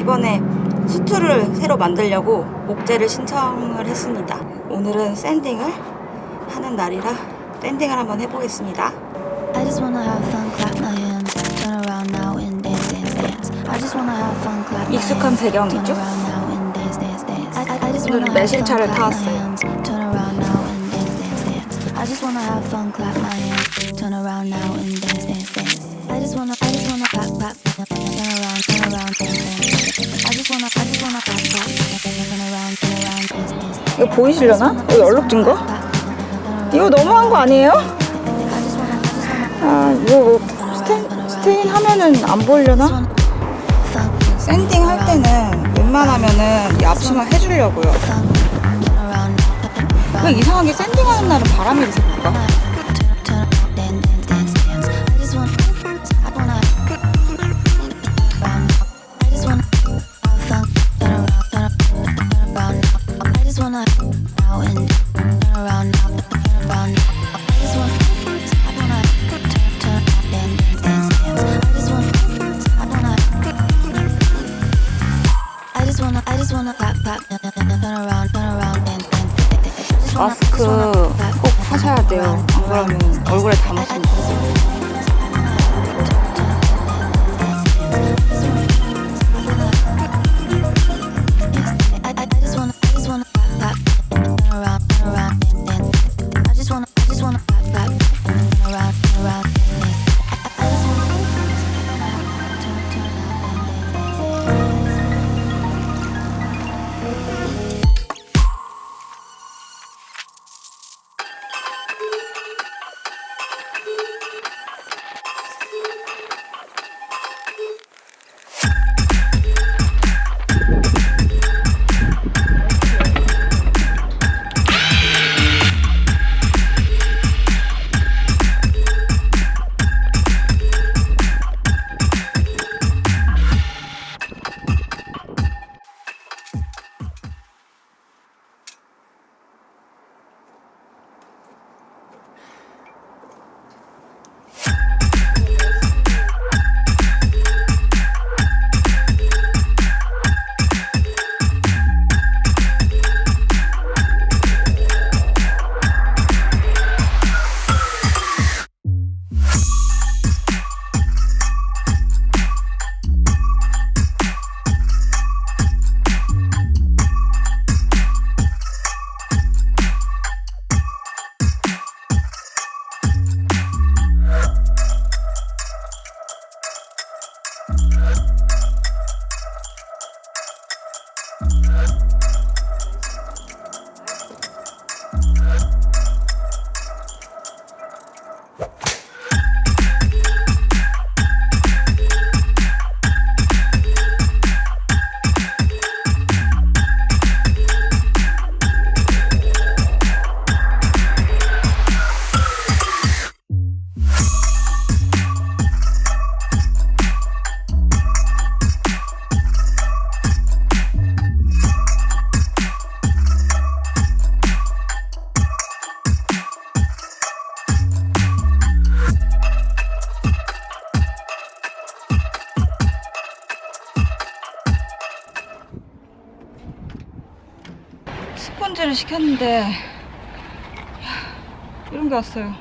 이번에 수트를 새로 만들려고 목재를 신청을 했습니다. 오늘은 샌딩을 하는 날이라 샌딩을 한번 해보겠습니다. I just wanna have fun, clap my hands, turn around now and dance, dance, dance. I just wanna have fun, clap my hands, 익숙한 배경이죠? turn around now and dance, dance, dance. I just 오늘은 wanna have fun, 매실차를 clap my 타왔어요. hands, turn around now and dance, dance, dance. I just wanna have fun, clap my hands, turn around now and dance, dance, dance. I just wanna clap, clap, turn around, dance, dance. I just wanna clap, turn around, dance, dance. 이거 보이시려나? 여기 얼룩진 거? 이거 너무한 거 아니에요? 아, 이거 뭐 스테인 하면은 안 보이려나? 샌딩 할 때는 웬만하면은 이 앞치마 해주려고요. 왜 이상하게 샌딩 하는 날은 바람이 이렇게 불까? 마스크 꼭 하셔야 돼요. 안 그러면 얼굴에 다 묻습니다. 스펀지를 시켰는데 이런 게 왔어요.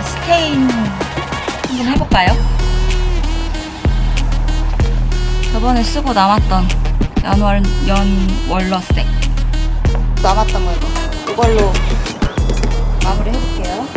스테인 한번 해볼까요? 저번에 쓰고 남았던 연월러색 남았던 거 이걸로 마무리 해볼게요.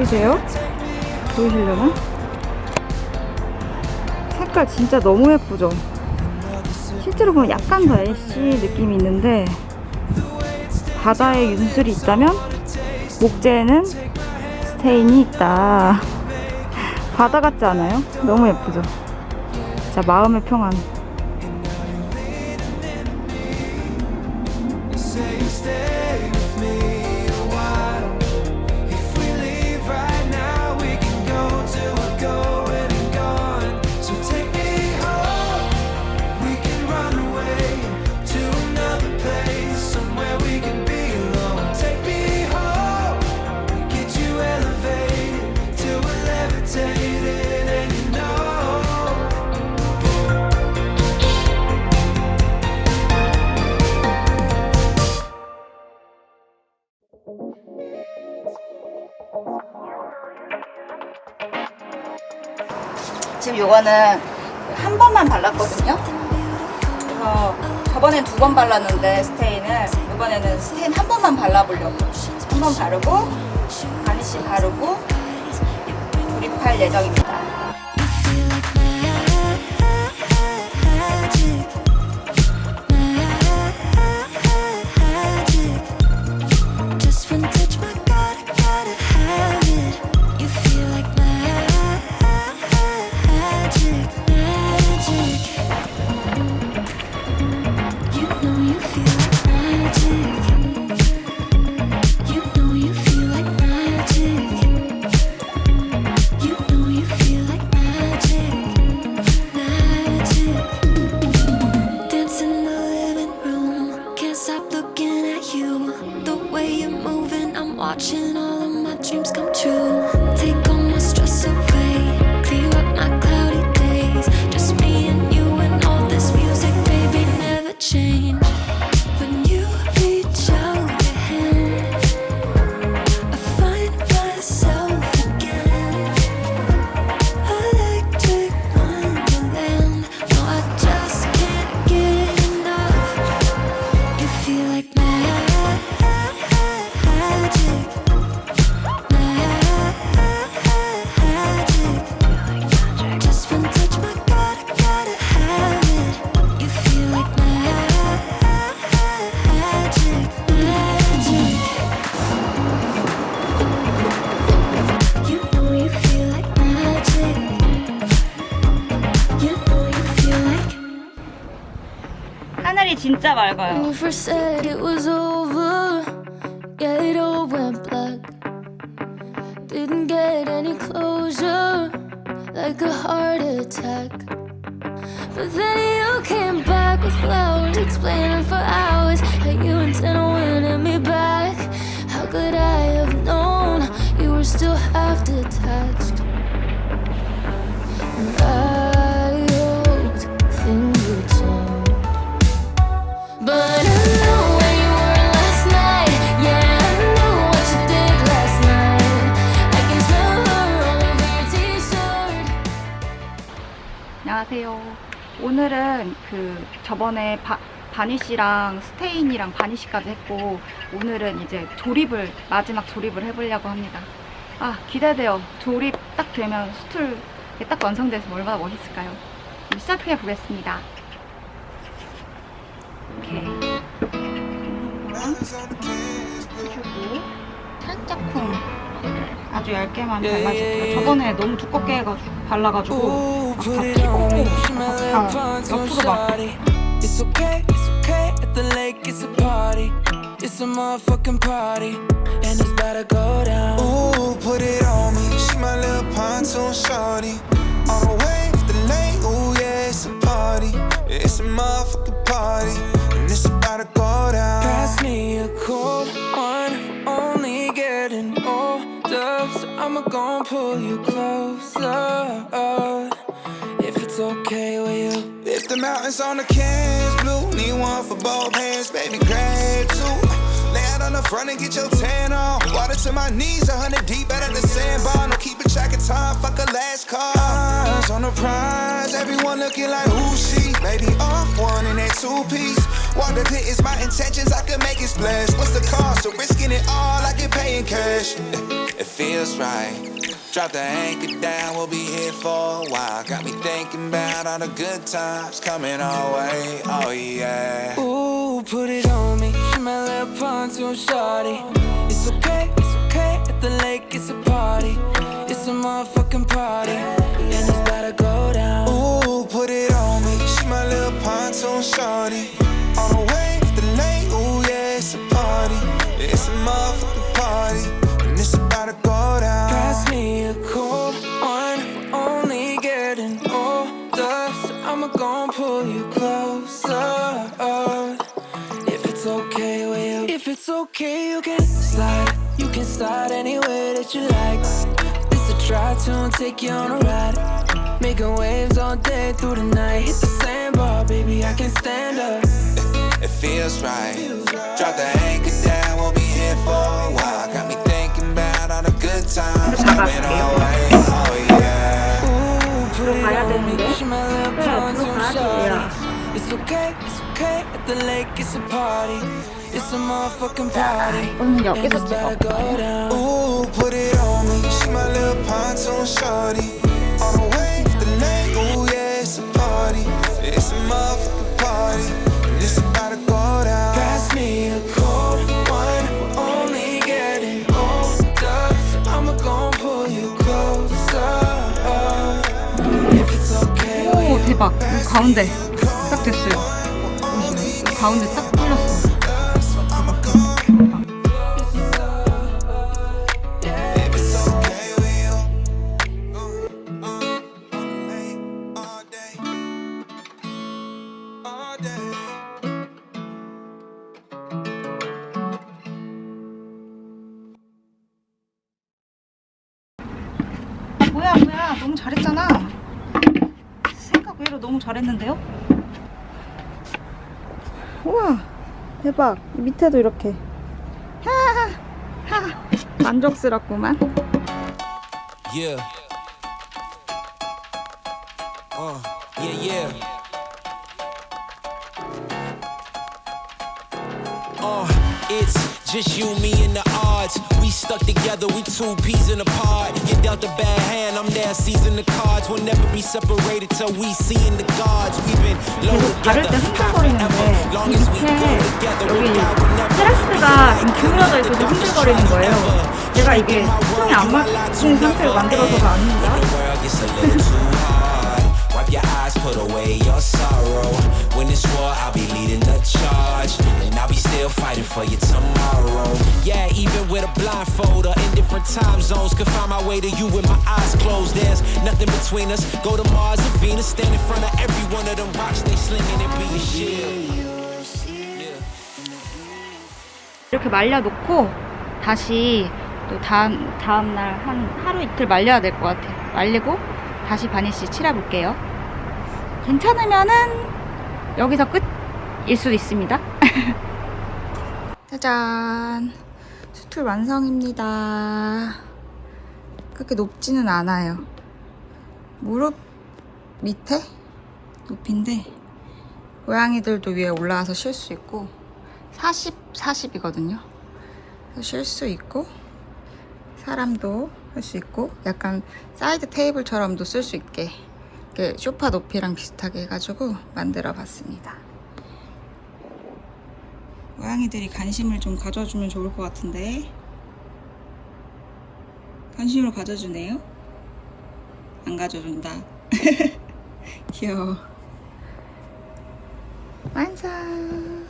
보이세요? 보이시려나? 색깔 진짜 너무 예쁘죠? 실제로 보면 약간 더 애쉬 느낌이 있는데 바다에 윤슬이 있다면 목재에는 스테인이 있다. 바다 같지 않아요? 너무 예쁘죠? 진짜 마음의 평안. 지금 요거는 한 번만 발랐거든요. 그래서 저번엔 2번 발랐는데 스테인을, 이번에는 스테인 한 번만 발라보려고. 한 번 바르고 바니쉬 바르고 조립할 예정입니다. Watching all of my dreams come true. Take all my stress away. Clear up my cloudy days. Just me and you and all this music, baby, never change. When you reach out your hand, I find myself again. Electric wonderland. No, I just can't get enough. You feel like magic. 하늘이 진짜 맑아요. When you first said it was over, yeah, it all went black. Didn't get any closure, like a heart attack. But then you came back with flowers, explaining for hours how you intend on winning me back. How could I have known you were still half detached? And I hoped things would change. But I know where you were last night. Yeah, I know what you did last night. I can smell her all over your t-shirt. 안녕하세요. 오늘은 저번에 바니쉬랑 스테인이랑 바니쉬까지 했고, 오늘은 이제 마지막 조립을 해보려고 합니다. 아, 기대돼요. 조립 딱 되면 수틀 딱 완성돼서 얼마나 멋있을까요? 시작해 보겠습니다. 이렇게 튜브 살짝쿵 아주 얇게만 발라줄게요. 저번에 너무 두껍게 발라가지고 막 다 튀고 다 옆으로 막. It's okay at the lake, it's a party. It's a motherfucking party, and it's about to go down. Ooh, put it on me. She my little pontoon shorty. On the way to the lake, ooh yeah, it's a party. It's a motherfucking party, and it's about to go down. Pass me a cold one, we're only getting older, so I'ma gon' pull you closer. If it's okay with you. If the mountains on the cans blue, need one for both hands, baby, grab two. Lay out on the front and get your tan on. Water to my knees, 100 deep out of the sandbar. No keeping track of time, fuck a last call. Eyes on the prize, everyone looking like who she. Baby, off one in that two-piece. Water clear is my intentions, I could make it splash. What's the cost of risking it all? I can pay in cash. It feels right. Drop the anchor down, we'll be here for a while. Got me thinking about all the good times coming our way. Oh yeah. Ooh, put it on me. She my little pontoon shawty. It's okay at the lake, it's a party. It's a motherfucking party, and it's about to go down. Ooh, put it on me. She my little pontoon shawty. On the way to the lake, ooh yeah, it's a party. It's a motherfucking party, and it's about to go down. Pass me a cold one, we're only getting older, so I'ma gon' pull you closer. If it's okay with you, if it's okay, you can slide. You can slide anywhere that you like. This a try to take you on a ride. Making waves all day through the night. Hit the sandbar, baby, I can stand up. It feels right. Drop the anchor down, we'll be here for a while. Got me thinking about all the good times coming our way. Oh yeah. Ooh, put it 가야 on me. 되는데? She my little 네, pontoon 들어가야 shawty. 돼요. It's okay at the lake, it's a party. It's a motherfucking party. 오늘 And it's 여기서 about to go down. Ooh, put it on me. She my little pontoon shawty. On the way to the lake, ooh yeah, it's a party. It's a motherfucking party, and it's about to go down. Pass me a cold one, we're only getting older, so I'ma gon' pull you closer. If it's okay with 오 you. 대박. 이 가운데 딱 됐어요. 이 가운데 딱 뚫렸어. If it's okay with you. On the lake all day. All day. 뭐야 너무 잘했잖아. 생각 외로 너무 잘했는데요? 우와 대박. 이 밑에도 이렇게 하하하 만족스럽구만. Yeah. Yeah. It's just you, me, and the odds. We stuck together, we two peas in a pod. You dealt a bad hand, I'm there seizing the cards. We'll never be separated till we see in the gods. We've been low 계속 바를 together, 때 high forever. 흔들거리는데 Long as we go 밑에 together, 여기 without we'll never 테라스가 좀 기울어져 있어서 흔들거리는 거예요. 제가 이게 수평이 안 맞는 상태로 만들어서가 아닙니다. Wipe your eyes, put away your sorrow. When it's war, I'll be leading the charge, and I'll be still fighting for you tomorrow. Yeah, even with a blindfold or in different time zones, could find my way to you with my eyes closed. There's nothing between us. Go to Mars and Venus, stand in front of every one of them rocks they slinging and be a shield. 이렇게 말려놓고 다시 또 다음날 한 하루 이틀 말려야 될 것 같아요. 말리고 다시 바니쉬 칠해볼게요. 괜찮으면은 여기서 끝일 수도 있습니다. 짜잔, 수틀 완성입니다. 그렇게 높지는 않아요. 무릎 밑에 높이인데 고양이들도 위에 올라와서 쉴 수 있고 40이거든요. 쉴 수 있고 사람도 할 수 있고 약간 사이드 테이블처럼도 쓸 수 있게 이렇게 소파 높이랑 비슷하게 해가지고 만들어 봤습니다. 고양이들이 관심을 좀 가져주면 좋을 것 같은데 관심을 가져주네요. 안 가져준다. 귀여워. 완성.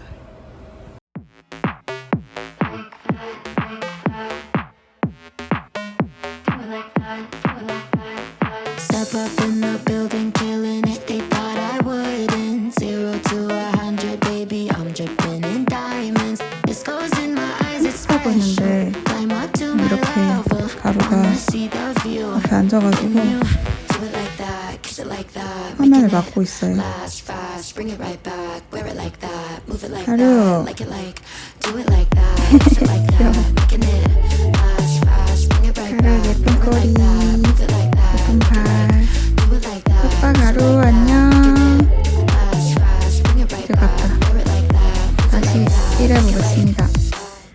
Step up in the building, killing it. They thought I wouldn't. 0 to 100, baby, I'm dripping in diamonds. This goes in my eyes, it's 하고 있는데 Climb up to my 이렇게 level. 가루가 Wanna see the view. 앞에 앉아가지고 Do it like that, kiss it like that. 화면을 막고 있어요. Last fast, bring it right back. Wear it like that, move it like 가루. that. Like it like, do it like that, kiss it like that.